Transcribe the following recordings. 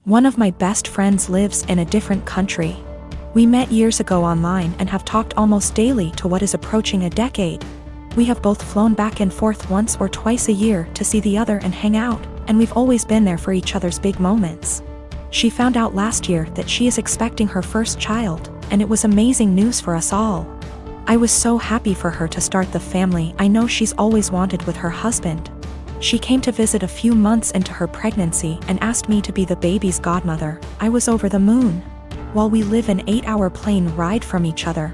One of my best friends lives in a different country. We met years ago online and have talked almost daily to what is approaching a decade. We have both flown back and forth once or twice a year to see the other and hang out, and we've always been there for each other's big moments. She found out last year that she is expecting her first child, and it was amazing news for us all. I was so happy for her to start the family I know she's always wanted with her husband. She came to visit a few months into her pregnancy and asked me to be the baby's godmother. I was over the moon. While we live an 8-hour plane ride from each other.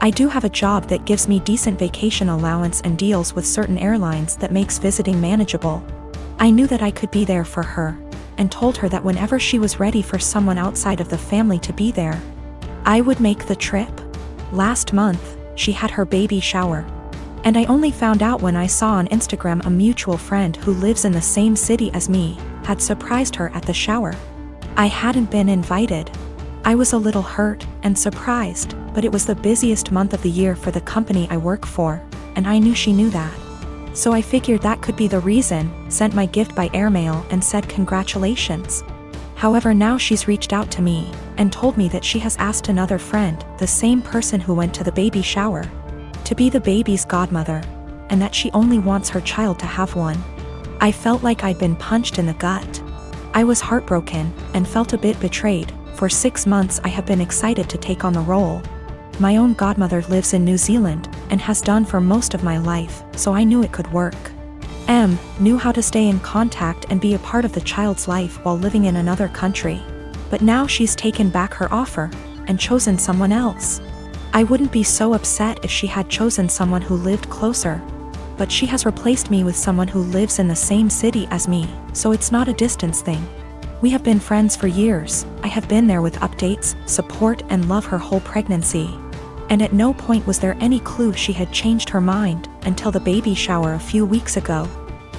I do have a job that gives me decent vacation allowance and deals with certain airlines that makes visiting manageable. I knew that I could be there for her, and told her that whenever she was ready for someone outside of the family to be there, I would make the trip. Last month, she had her baby shower. And I only found out when I saw on Instagram a mutual friend who lives in the same city as me, had surprised her at the shower. I hadn't been invited. I was a little hurt and surprised, but it was the busiest month of the year for the company I work for, and I knew she knew that. So I figured that could be the reason, sent my gift by airmail and said congratulations. However, now she's reached out to me, and told me that she has asked another friend, the same person who went to the baby shower, to be the baby's godmother, and that she only wants her child to have one. I felt like I'd been punched in the gut. I was heartbroken, and felt a bit betrayed. For 6 months I have been excited to take on the role. My own godmother lives in New Zealand, and has done for most of my life, so I knew it could work. Knew how to stay in contact and be a part of the child's life while living in another country. But now she's taken back her offer, and chosen someone else. I wouldn't be so upset if she had chosen someone who lived closer. But she has replaced me with someone who lives in the same city as me, so it's not a distance thing. We have been friends for years. I have been there with updates, support and love her whole pregnancy. And at no point was there any clue she had changed her mind, until the baby shower a few weeks ago.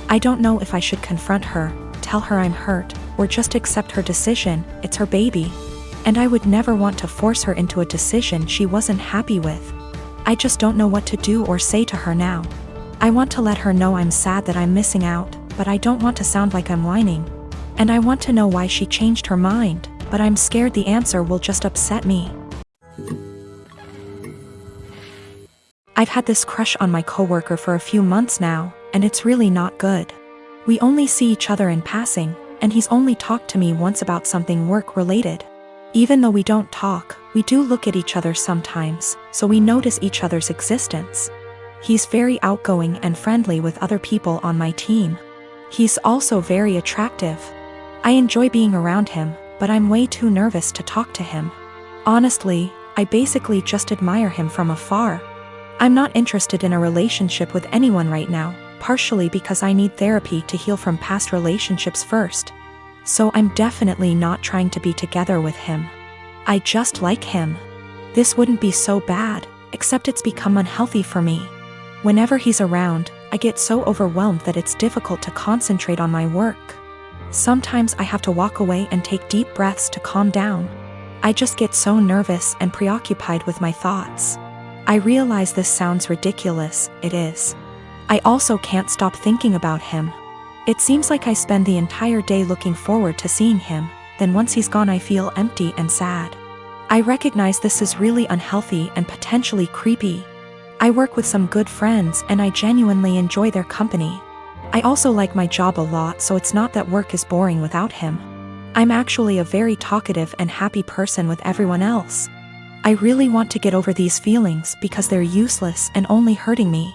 I don't know if I should confront her, tell her I'm hurt, or just accept her decision. It's her baby. And I would never want to force her into a decision she wasn't happy with. I just don't know what to do or say to her now. I want to let her know I'm sad that I'm missing out, but I don't want to sound like I'm whining. And I want to know why she changed her mind, but I'm scared the answer will just upset me. I've had this crush on my coworker for a few months now, and it's really not good. We only see each other in passing, and he's only talked to me once about something work-related. Even though we don't talk, we do look at each other sometimes, so we notice each other's existence. He's very outgoing and friendly with other people on my team. He's also very attractive. I enjoy being around him, but I'm way too nervous to talk to him. Honestly, I basically just admire him from afar. I'm not interested in a relationship with anyone right now, partially because I need therapy to heal from past relationships first. So I'm definitely not trying to be together with him. I just like him. This wouldn't be so bad, except it's become unhealthy for me. Whenever he's around, I get so overwhelmed that it's difficult to concentrate on my work. Sometimes I have to walk away and take deep breaths to calm down. I just get so nervous and preoccupied with my thoughts. I realize this sounds ridiculous, it is. I also can't stop thinking about him. It seems like I spend the entire day looking forward to seeing him, then once he's gone I feel empty and sad. I recognize this is really unhealthy and potentially creepy. I work with some good friends and I genuinely enjoy their company. I also like my job a lot, so it's not that work is boring without him. I'm actually a very talkative and happy person with everyone else. I really want to get over these feelings because they're useless and only hurting me.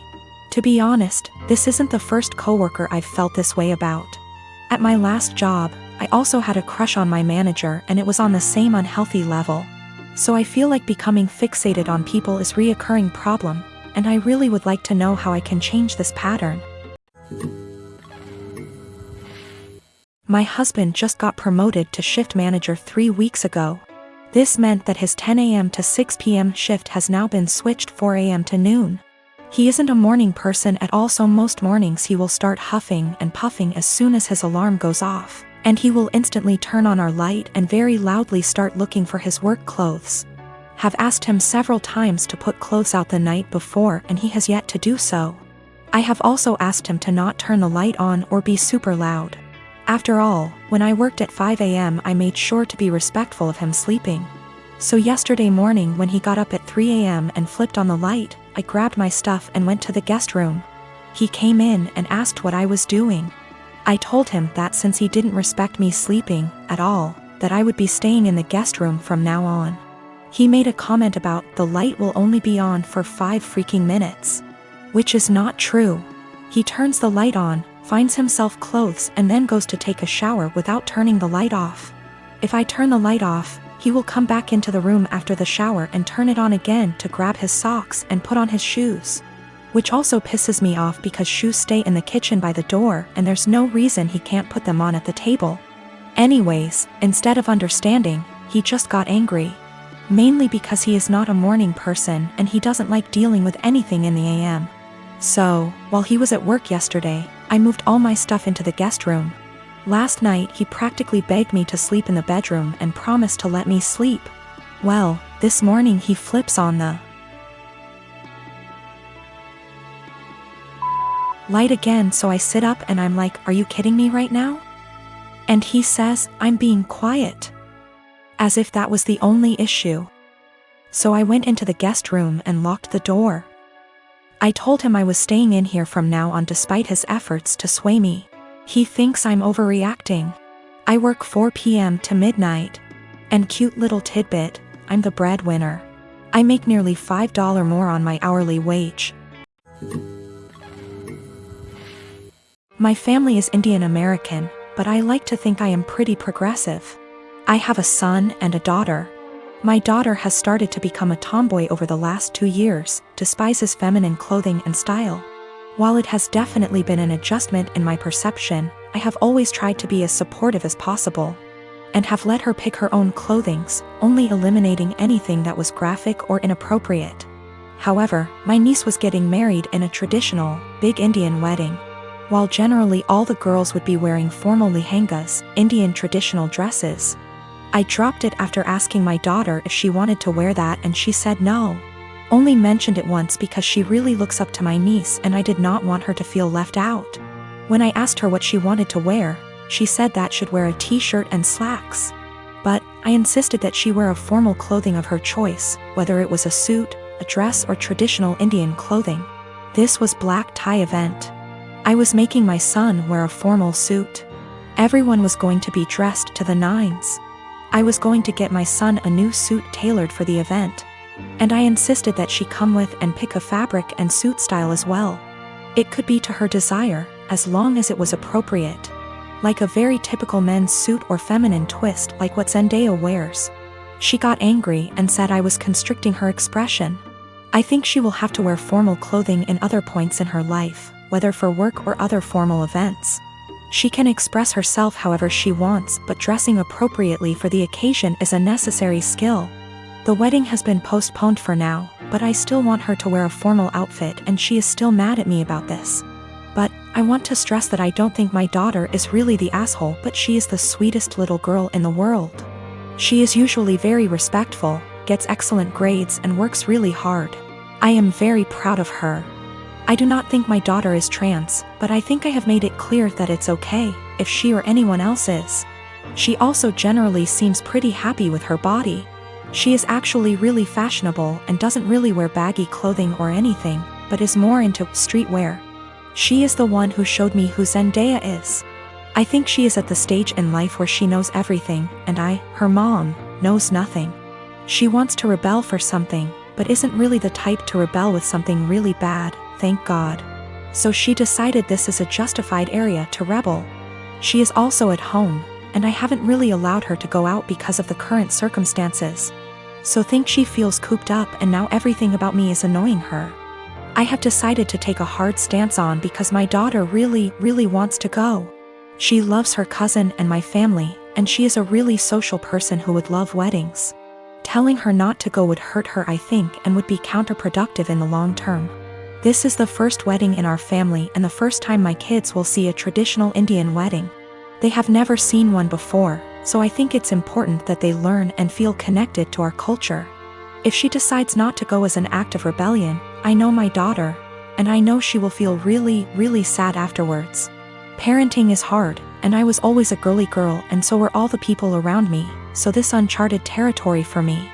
To be honest, this isn't the first coworker I've felt this way about. At my last job, I also had a crush on my manager and it was on the same unhealthy level. So I feel like becoming fixated on people is a reoccurring problem, and I really would like to know how I can change this pattern. My husband just got promoted to shift manager 3 weeks ago. This meant that his 10 a.m. to 6 p.m. shift has now been switched 4 a.m. to noon. He isn't a morning person at all, so most mornings he will start huffing and puffing as soon as his alarm goes off, and he will instantly turn on our light and very loudly start looking for his work clothes. Have asked him several times to put clothes out the night before and he has yet to do so. I have also asked him to not turn the light on or be super loud. After all, when I worked at 5 a.m. I made sure to be respectful of him sleeping. So yesterday morning when he got up at 3 a.m. and flipped on the light, I grabbed my stuff and went to the guest room. He came in and asked what I was doing. I told him that since he didn't respect me sleeping at all, that I would be staying in the guest room from now on. He made a comment about the light will only be on for 5 freaking minutes. Which is not true. He turns the light on, finds himself clothes and then goes to take a shower without turning the light off. If I turn the light off, he will come back into the room after the shower and turn it on again to grab his socks and put on his shoes. Which also pisses me off because shoes stay in the kitchen by the door and there's no reason he can't put them on at the table. Anyways, instead of understanding, he just got angry. Mainly because he is not a morning person and he doesn't like dealing with anything in the AM. So, while he was at work yesterday, I moved all my stuff into the guest room. Last night he practically begged me to sleep in the bedroom and promised to let me sleep. Well, this morning he flips on the light again, so I sit up and I'm like, are you kidding me right now? And he says, I'm being quiet. As if that was the only issue. So I went into the guest room and locked the door. I told him I was staying in here from now on despite his efforts to sway me. He thinks I'm overreacting. I work 4 p.m. to midnight. And cute little tidbit, I'm the breadwinner. I make nearly $5 more on my hourly wage. My family is Indian American, but I like to think I am pretty progressive. I have a son and a daughter. My daughter has started to become a tomboy over the last 2 years, despises feminine clothing and style. While it has definitely been an adjustment in my perception, I have always tried to be as supportive as possible. And have let her pick her own clothings, only eliminating anything that was graphic or inappropriate. However, my niece was getting married in a traditional, big Indian wedding. While generally all the girls would be wearing formal lehengas, Indian traditional dresses. I dropped it after asking my daughter if she wanted to wear that and she said no. Only mentioned it once because she really looks up to my niece and I did not want her to feel left out. When I asked her what she wanted to wear, she said that should wear a t-shirt and slacks. But I insisted that she wear a formal clothing of her choice, whether it was a suit, a dress or traditional Indian clothing. This was black tie event. I was making my son wear a formal suit. Everyone was going to be dressed to the nines. I was going to get my son a new suit tailored for the event. And I insisted that she come with and pick a fabric and suit style as well. It could be to her desire, as long as it was appropriate. Like a very typical men's suit or feminine twist like what Zendaya wears. She got angry and said I was constricting her expression. I think she will have to wear formal clothing in other points in her life, whether for work or other formal events. She can express herself however she wants, but dressing appropriately for the occasion is a necessary skill. The wedding has been postponed for now, but I still want her to wear a formal outfit and she is still mad at me about this. But I want to stress that I don't think my daughter is really the asshole, but she is the sweetest little girl in the world. She is usually very respectful, gets excellent grades and works really hard. I am very proud of her. I do not think my daughter is trans, but I think I have made it clear that it's okay, if she or anyone else is. She also generally seems pretty happy with her body. She is actually really fashionable and doesn't really wear baggy clothing or anything, but is more into streetwear. She is the one who showed me who Zendaya is. I think she is at the stage in life where she knows everything, and I, her mom, knows nothing. She wants to rebel for something, but isn't really the type to rebel with something really bad. Thank God. So she decided this is a justified area to rebel. She is also at home, and I haven't really allowed her to go out because of the current circumstances. So think she feels cooped up and now everything about me is annoying her. I have decided to take a hard stance on because my daughter really wants to go. She loves her cousin and my family, and she is a really social person who would love weddings. Telling her not to go would hurt her, I think, and would be counterproductive in the long term. This is the first wedding in our family and the first time my kids will see a traditional Indian wedding. They have never seen one before, so I think it's important that they learn and feel connected to our culture. If she decides not to go as an act of rebellion, I know my daughter, and I know she will feel really sad afterwards. Parenting is hard, And I was always a girly girl, and so were all the people around me, so this uncharted territory for me.